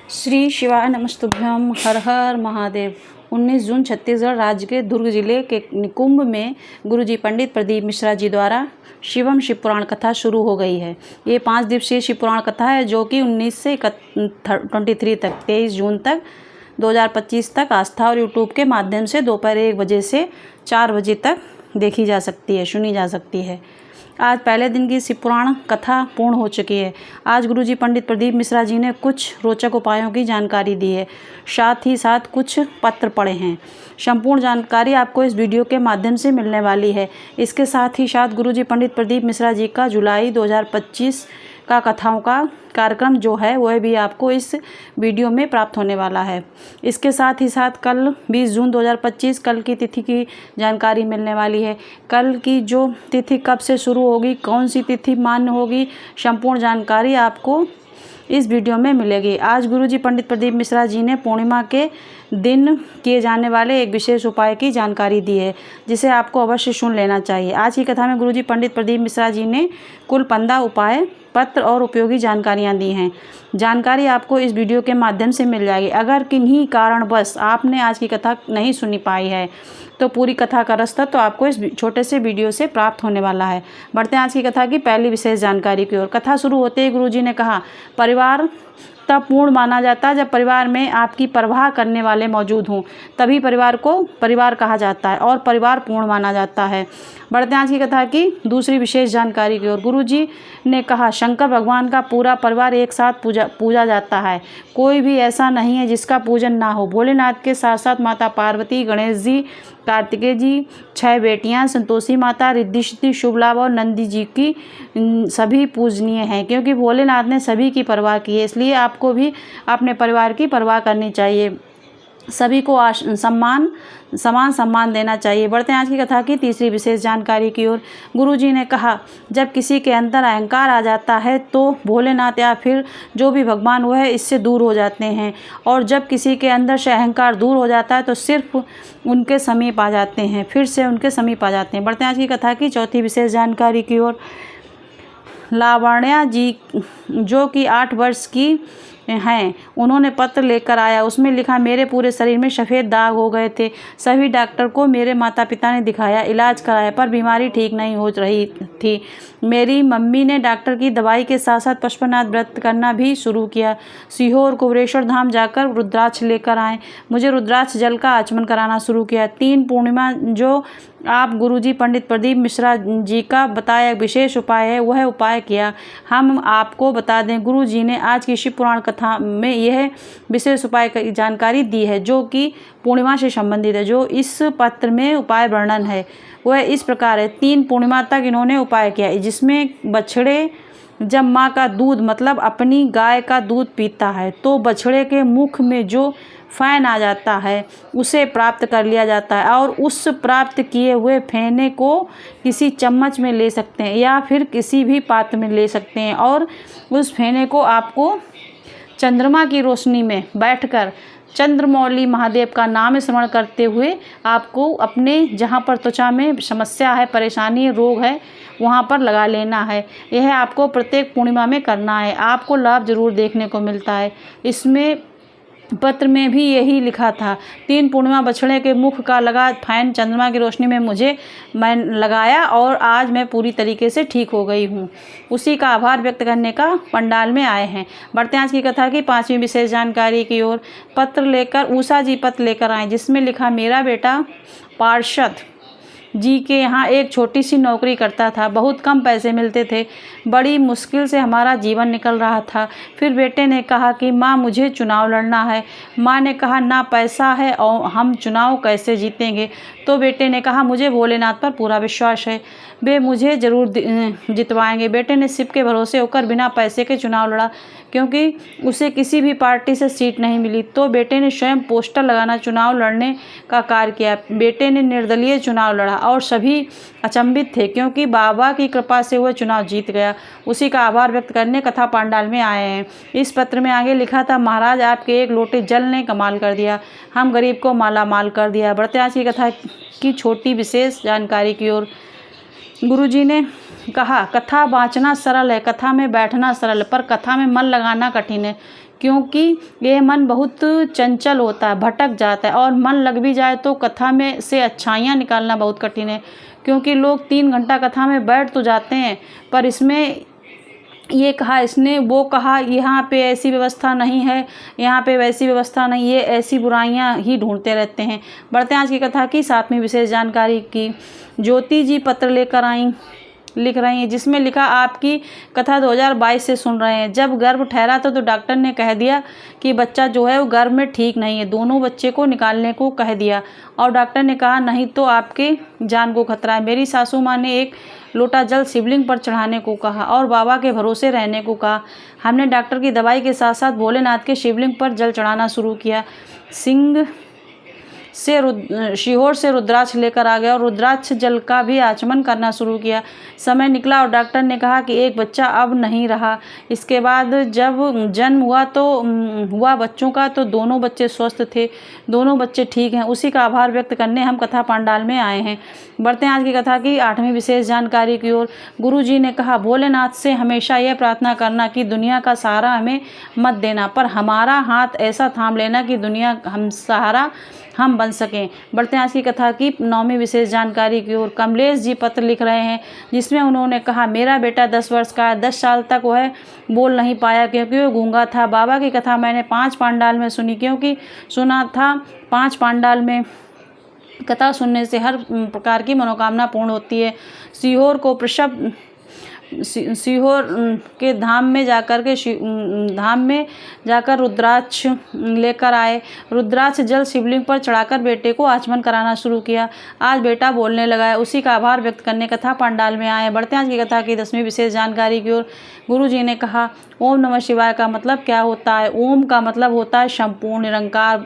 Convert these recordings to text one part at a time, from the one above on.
श्री शिवाय नमस्तुभ्यम। हर हर महादेव। 19 जून छत्तीसगढ़ राज्य के दुर्ग जिले के निकुंभ में गुरुजी पंडित प्रदीप मिश्रा जी द्वारा शिवम शिव पुराण कथा शुरू हो गई है। ये 5 दिवसीय शिव पुराण कथा है जो कि 19 से 23 तक 23 जून तक 2025 तक आस्था और यूट्यूब के माध्यम से दोपहर 1 बजे से 4 बजे तक देखी जा सकती है, सुनी जा सकती है। आज पहले दिन की शिव पुराण कथा पूर्ण हो चुकी है। आज गुरुजी पंडित प्रदीप मिश्रा जी ने कुछ रोचक उपायों की जानकारी दी है, साथ ही साथ कुछ पत्र पढ़े हैं। संपूर्ण जानकारी आपको इस वीडियो के माध्यम से मिलने वाली है। इसके साथ ही साथ गुरुजी पंडित प्रदीप मिश्रा जी का जुलाई 2025 का कथाओं का कार्यक्रम जो है वह भी आपको इस वीडियो में प्राप्त होने वाला है। इसके साथ ही साथ कल 20 जून 2025 कल की तिथि की जानकारी मिलने वाली है। कल की जो तिथि कब से शुरू होगी, कौन सी तिथि मान्य होगी, संपूर्ण जानकारी आपको इस वीडियो में मिलेगी। आज गुरुजी पंडित प्रदीप मिश्रा जी ने पूर्णिमा के दिन किए जाने वाले एक विशेष उपाय की जानकारी दी है, जिसे आपको अवश्य सुन लेना चाहिए। आज की कथा में गुरुजी पंडित प्रदीप मिश्रा जी ने कुल 15 उपाय, पत्र और उपयोगी जानकारियां दी हैं। जानकारी आपको इस वीडियो के माध्यम से मिल जाएगी। अगर किन्हीं कारणवश आपने आज की कथा नहीं सुनी पाई है तो पूरी कथा का रास्ता तो आपको इस छोटे से वीडियो से प्राप्त होने वाला है। बढ़ते हैं आज की कथा की पहली विशेष जानकारी की ओर। कथा शुरू होते ही गुरुजी ने कहा, परिवार तब पूर्ण माना जाता है जब परिवार में आपकी परवाह करने वाले मौजूद हों, तभी परिवार को परिवार कहा जाता है और परिवार पूर्ण माना जाता है। बढ़ते हैं आज की कथा की दूसरी विशेष जानकारी की ओर। गुरुजी ने कहा, शंकर भगवान का पूरा परिवार एक साथ पूजा जाता है। कोई भी ऐसा नहीं है जिसका पूजन ना हो। भोलेनाथ के साथ साथ माता पार्वती, गणेश जी, कार्तिकेय जी, 6 बेटियां, संतोषी माता, रिद्धि सिद्धि, शुभ लाभ और नंदी जी की सभी पूजनीय हैं, क्योंकि भोलेनाथ ने सभी की परवाह की है। इसलिए आपको भी अपने परिवार की परवाह करनी चाहिए, सभी को समान सम्मान देना चाहिए। बढ़ते हैं आज की कथा की तीसरी विशेष जानकारी की ओर। गुरुजी ने कहा, जब किसी के अंदर अहंकार आ जाता है तो भोलेनाथ या फिर जो भी भगवान वो है इससे दूर हो जाते हैं, और जब किसी के अंदर से अहंकार दूर हो जाता है तो सिर्फ उनके समीप आ जाते हैं, फिर से उनके समीप आ जाते हैं। बढ़ते हैं आज की कथा की चौथी विशेष जानकारी की ओर। लावण्या जी जो कि 8 वर्ष की हैं, उन्होंने पत्र लेकर आया। उसमें लिखा, मेरे पूरे शरीर में सफ़ेद दाग हो गए थे। सभी डॉक्टर को मेरे माता पिता ने दिखाया, इलाज कराया, पर बीमारी ठीक नहीं हो रही थी। मेरी मम्मी ने डॉक्टर की दवाई के साथ साथ पशुपतिनाथ व्रत करना भी शुरू किया। सीहोर कुबेरेश्वर धाम जाकर रुद्राक्ष लेकर आए। मुझे रुद्राक्ष जल का आचमन कराना शुरू किया। 3 पूर्णिमा जो आप गुरुजी पंडित प्रदीप मिश्रा जी का बताया विशेष उपाय है वह उपाय किया। हम आपको बता दें, गुरुजी ने आज की शिव पुराण कथा में यह विशेष उपाय की जानकारी दी है जो कि पूर्णिमा से संबंधित है। जो इस पत्र में उपाय वर्णन है वह इस प्रकार है। 3 पूर्णिमा तक इन्होंने उपाय किया, जिसमें बछड़े जब माँ का दूध मतलब अपनी गाय का दूध पीता है तो बछड़े के मुख में जो फैन आ जाता है उसे प्राप्त कर लिया जाता है, और उस प्राप्त किए हुए फेने को किसी चम्मच में ले सकते हैं या फिर किसी भी पात्र में ले सकते हैं, और उस फेने को आपको चंद्रमा की रोशनी में बैठकर चंद्रमौली महादेव का नाम स्मरण करते हुए आपको अपने जहाँ पर त्वचा में समस्या है, परेशानी, रोग है, वहाँ पर लगा लेना है। यह आपको प्रत्येक पूर्णिमा में करना है। आपको लाभ जरूर देखने को मिलता है। इसमें पत्र में भी यही लिखा था, 3 पूर्णिमा बछड़े के मुख का लगा फैन चंद्रमा की रोशनी में मैं लगाया और आज मैं पूरी तरीके से ठीक हो गई हूँ। उसी का आभार व्यक्त करने का पंडाल में आए हैं। बढ़ते हैं आज की कथा की 5वीं विशेष जानकारी की ओर। पत्र लेकर उषा जी पत्र लेकर आए, जिसमें लिखा, मेरा बेटा पार्षद जी के यहाँ एक छोटी सी नौकरी करता था। बहुत कम पैसे मिलते थे। बड़ी मुश्किल से हमारा जीवन निकल रहा था। फिर बेटे ने कहा कि माँ मुझे चुनाव लड़ना है। माँ ने कहा, ना पैसा है और हम चुनाव कैसे जीतेंगे। तो बेटे ने कहा, मुझे भोलेनाथ पर पूरा विश्वास है, वे मुझे ज़रूर जितवाएंगे। बेटे ने शिव के भरोसे होकर बिना पैसे के चुनाव लड़ा, क्योंकि उसे किसी भी पार्टी से सीट नहीं मिली। तो बेटे ने स्वयं पोस्टर लगाना चुनाव लड़ने का कार्य किया। बेटे ने निर्दलीय चुनाव लड़ा और सभी अचंभित थे, क्योंकि बाबा की कृपा से वह चुनाव जीत गया। उसी का आभार व्यक्त करने कथा पांडाल में आए हैं। इस पत्र में आगे लिखा था, महाराज आपके एक लोटे जल ने कमाल कर दिया, हम गरीब को माला माल कर दिया। बढ़ते आज की कथा की छोटी विशेष जानकारी की ओर। गुरुजी ने कहा, कथा वाचना सरल है, कथा में बैठना सरल है, पर कथा में मन लगाना कठिन है, क्योंकि यह मन बहुत चंचल होता है, भटक जाता है, और मन लग भी जाए तो कथा में से अच्छाइयाँ निकालना बहुत कठिन है। क्योंकि लोग 3 घंटा कथा में बैठ तो जाते हैं, पर इसमें ये कहा, इसने वो कहा, यहाँ पे ऐसी व्यवस्था नहीं है, यहाँ पे वैसी व्यवस्था नहीं, ये ऐसी बुराइयाँ ही ढूंढते रहते हैं। बढ़ते हैं आज की कथा की 7वीं विशेष जानकारी की। ज्योति जी पत्र लेकर लिख रही हैं, जिसमें लिखा, आपकी कथा 2022 से सुन रहे हैं। जब गर्भ ठहरा तो डॉक्टर ने कह दिया कि बच्चा जो है वो गर्भ में ठीक नहीं है। दोनों बच्चे को निकालने को कह दिया, और डॉक्टर ने कहा नहीं तो आपके जान को खतरा है। मेरी सासू माँ ने एक लोटा जल शिवलिंग पर चढ़ाने को कहा और बाबा के भरोसे रहने को कहा। हमने डॉक्टर की दवाई के साथ साथ भोलेनाथ के शिवलिंग पर जल चढ़ाना शुरू किया। सीहोर से रुद्राक्ष लेकर आ गया और रुद्राक्ष जल का भी आचमन करना शुरू किया। समय निकला और डॉक्टर ने कहा कि एक बच्चा अब नहीं रहा। इसके बाद जब जन्म हुआ बच्चों का, तो दोनों बच्चे स्वस्थ थे, दोनों बच्चे ठीक हैं। उसी का आभार व्यक्त करने हम कथा पंडाल में आए हैं। बढ़ते हैं आज की कथा की 8वीं विशेष जानकारी की ओर। गुरु जी ने कहा, भोलेनाथ से हमेशा यह प्रार्थना करना कि दुनिया का सहारा हमें मत देना, पर हमारा हाथ ऐसा थाम लेना कि दुनिया सहारा हम बन सकें। बढ़ते हैं आज की कथा की 9वीं विशेष जानकारी की ओर। कमलेश जी पत्र लिख रहे हैं, जिसमें उन्होंने कहा, मेरा बेटा 10 वर्ष का है। 10 साल तक वह बोल नहीं पाया क्योंकि वह गूंगा था। बाबा की कथा मैंने 5 पांडाल में सुनी, क्योंकि सुना था 5 पांडाल में कथा सुनने से हर प्रकार की मनोकामना पूर्ण होती है। सीहोर के धाम में जाकर रुद्राक्ष लेकर आए। रुद्राक्ष जल शिवलिंग पर चढ़ाकर बेटे को आचमन कराना शुरू किया। आज बेटा बोलने लगा है, उसी का आभार व्यक्त करने कथा पंडाल में आए। बढ़ते हैं आज की कथा की 10वीं विशेष जानकारी की ओर। गुरु जी ने कहा, ओम नमः शिवाय का मतलब क्या होता है? ओम का मतलब होता है संपूर्ण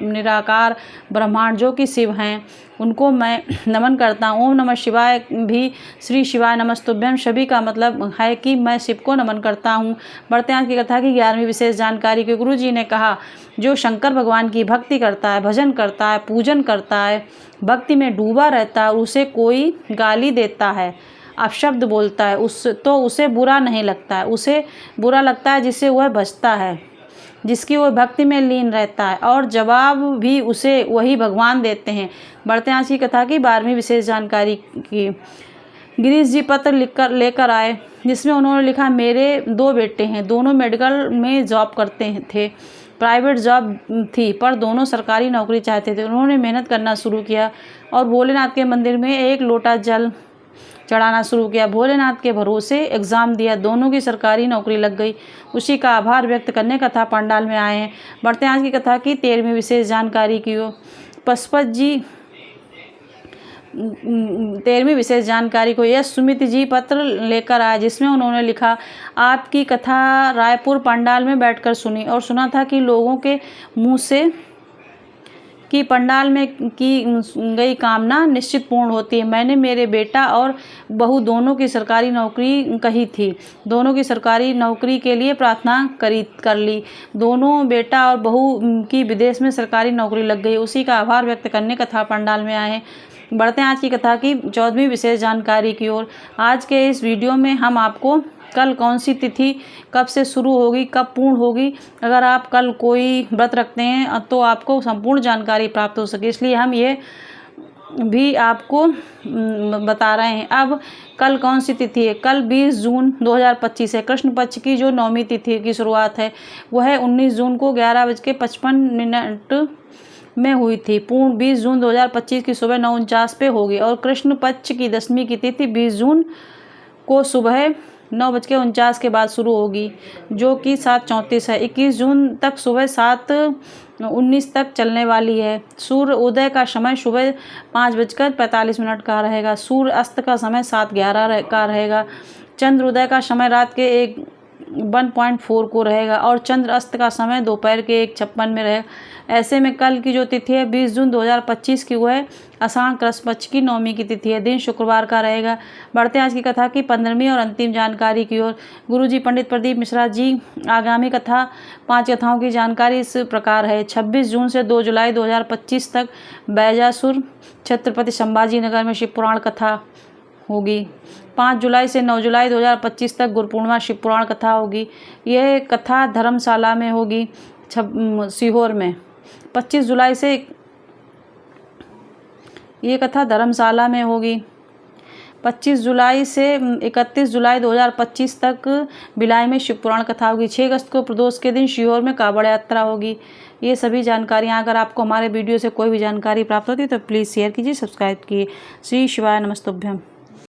निराकार ब्रह्मांड, जो कि शिव हैं, उनको मैं नमन करता हूँ। ओम नमः शिवाय भी श्री शिवाय नमस्तुभ्यम सभी का मतलब है कि मैं शिव को नमन करता हूँ। बढ़ते हैं आज की कथा की 11वीं विशेष जानकारी के। गुरु जी ने कहा, जो शंकर भगवान की भक्ति करता है, भजन करता है, पूजन करता है, भक्ति में डूबा रहता है, उसे कोई गाली देता है, अपशब्द बोलता है, उसे बुरा नहीं लगता है। उसे बुरा लगता है जिससे वह बचता है, जिसकी वह भक्ति में लीन रहता है, और जवाब भी उसे वही भगवान देते हैं। बढ़ते हैं आज की कथा की 12वीं विशेष जानकारी की। गिरीश जी पत्र लेकर आए, जिसमें उन्होंने लिखा, मेरे 2 बेटे हैं, दोनों मेडिकल में जॉब करते थे। प्राइवेट जॉब थी, पर दोनों सरकारी नौकरी चाहते थे। उन्होंने मेहनत करना शुरू किया और भोलेनाथ के मंदिर में 1 लोटा जल चढ़ाना शुरू किया। भोलेनाथ के भरोसे एग्ज़ाम दिया, दोनों की सरकारी नौकरी लग गई। उसी का आभार व्यक्त करने कथा पंडाल में आए हैं। बढ़ते हैं आज की कथा की 13वीं विशेष जानकारी की ओर। पशुपत जी 13वीं विशेष जानकारी को यश सुमित जी पत्र लेकर आए, जिसमें उन्होंने लिखा, आपकी कथा रायपुर पंडाल में बैठकर सुनी और सुना था कि लोगों के मुँह से कि पंडाल में की गई कामना निश्चित पूर्ण होती है। मैंने मेरे बेटा और बहू दोनों की सरकारी नौकरी कही थी, दोनों की सरकारी नौकरी के लिए प्रार्थना कर ली। दोनों बेटा और बहू की विदेश में सरकारी नौकरी लग गई। उसी का आभार व्यक्त करने कथा पंडाल में आए हैं। बढ़ते हैं आज की कथा की 14वीं विशेष जानकारी की ओर। आज के इस वीडियो में हम आपको कल कौन सी तिथि कब से शुरू होगी, कब पूर्ण होगी, अगर आप कल कोई व्रत रखते हैं तो आपको संपूर्ण जानकारी प्राप्त हो सके, इसलिए हम ये भी आपको बता रहे हैं। अब कल कौन सी तिथि है? कल 20 जून 2025 है। कृष्ण पक्ष की जो 9वीं तिथि की शुरुआत है वह 19 जून को 11:55 में हुई थी। पूर्ण 20 जून 2025 की सुबह 9:49 पे होगी और कृष्ण पक्ष की 10वीं की तिथि 20 जून को सुबह 9:49 के बाद शुरू होगी, जो कि 7:34 है। 21 जून तक सुबह 7:19 तक चलने वाली है। सूर्य उदय का समय सुबह 5:45 का रहेगा। सूर्य अस्त का समय 7:11 का रहेगा। चंद्र उदय का समय रात के 1:04 को रहेगा और चंद्र अस्त का समय दोपहर के 1:56 में रहेगा। ऐसे में कल की जो तिथि है 20 जून 2025 की, वह आषाढ़ कृष्ण पक्ष की 9वीं की तिथि है। दिन शुक्रवार का रहेगा। बढ़ते हैं आज की कथा की 15वीं और अंतिम जानकारी की ओर। गुरुजी पंडित प्रदीप मिश्रा जी आगामी कथा 5 कथाओं की जानकारी इस प्रकार है। 26 जून से 2 जुलाई 2025 तक बैजासुर छत्रपति संभाजी नगर में शिव पुराण कथा होगी। 5 जुलाई से 9 जुलाई 2025 तक गुरु पूर्णिमा शिव पुराण कथा होगी। यह कथा धर्मशाला में होगी। सीहोर में। 25 जुलाई से ये कथा धर्मशाला में होगी। 25 जुलाई से 31 जुलाई 2025 तक भिलाई में शिव पुराण कथा होगी। 6 अगस्त को प्रदोष के दिन सीहोर में कावड़ यात्रा होगी। ये सभी जानकारियाँ, अगर आपको हमारे वीडियो से कोई भी जानकारी प्राप्त होती है तो प्लीज़ शेयर कीजिए, सब्सक्राइब कीजिए। श्री शिवाय नमस्तुभ्यम।